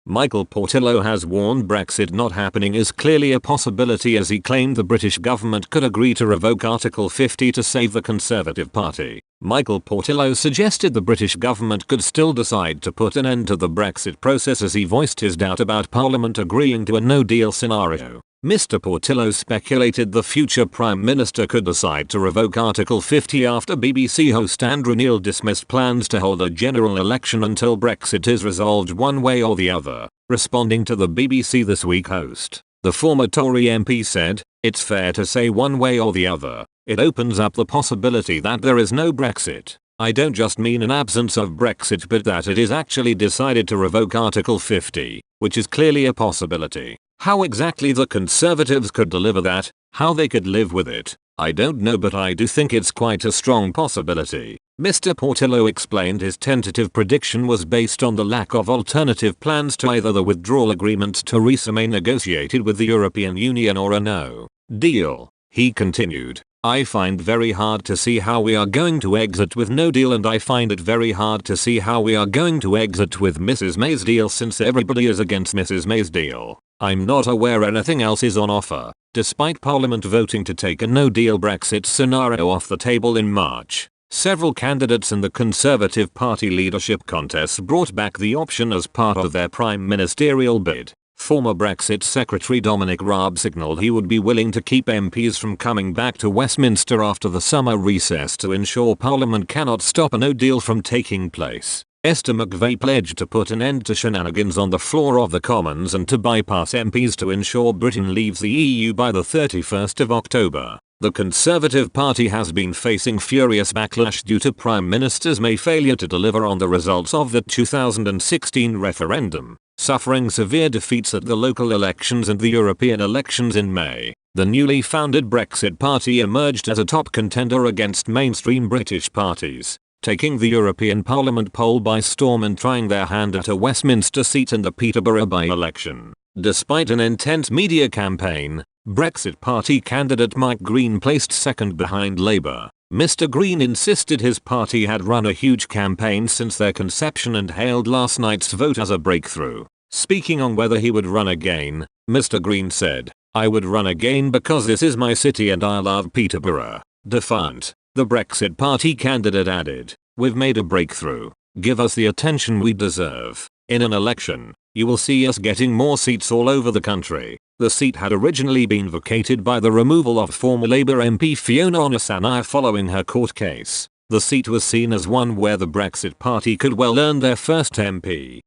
Michael Portillo has warned Brexit not happening is clearly a possibility, as he claimed the British government could agree to revoke Article 50 to save the Conservative Party. Michael Portillo suggested the British government could still decide to put an end to the Brexit process, as he voiced his doubt about Parliament agreeing to a no-deal scenario. Mr. Portillo speculated the future Prime Minister could decide to revoke Article 50 after BBC host Andrew Neil dismissed plans to hold a general election until Brexit is resolved one way or the other. Responding to the BBC This Week host, the former Tory MP said, "It's fair to say one way or the other. It opens up the possibility that there is no Brexit. I don't just mean an absence of Brexit, but that it is actually decided to revoke Article 50, which is clearly a possibility. How exactly the Conservatives could deliver that, how they could live with it, I don't know, but I do think it's quite a strong possibility." Mr. Portillo explained his tentative prediction was based on the lack of alternative plans to either the withdrawal agreement Theresa May negotiated with the European Union or a no deal. He continued, "I find very hard to see how we are going to exit with no deal, and I find it very hard to see how we are going to exit with Mrs. May's deal, since everybody is against Mrs. May's deal. I'm not aware anything else is on offer." Despite Parliament voting to take a no-deal Brexit scenario off the table in March, several candidates in the Conservative Party leadership contests brought back the option as part of their prime ministerial bid. Former Brexit Secretary Dominic Raab signalled he would be willing to keep MPs from coming back to Westminster after the summer recess to ensure Parliament cannot stop a no-deal from taking place. Esther McVey pledged to put an end to shenanigans on the floor of the Commons and to bypass MPs to ensure Britain leaves the EU by the 31st of October. The Conservative Party has been facing furious backlash due to Prime Minister May's failure to deliver on the results of the 2016 referendum, suffering severe defeats at the local elections and the European elections in May. The newly founded Brexit Party emerged as a top contender against mainstream British parties, taking the European Parliament poll by storm and trying their hand at a Westminster seat in the Peterborough by-election. Despite an intense media campaign, Brexit Party candidate Mike Green placed second behind Labour. Mr. Green insisted his party had run a huge campaign since their conception and hailed last night's vote as a breakthrough. Speaking on whether he would run again, Mr. Green said, "I would run again because this is my city and I love Peterborough." Defiant, the Brexit Party candidate added, "We've made a breakthrough. Give us the attention we deserve. In an election, you will see us getting more seats all over the country." The seat had originally been vacated by the removal of former Labour MP Fiona Onasanaia following her court case. The seat was seen as one where the Brexit Party could well earn their first MP.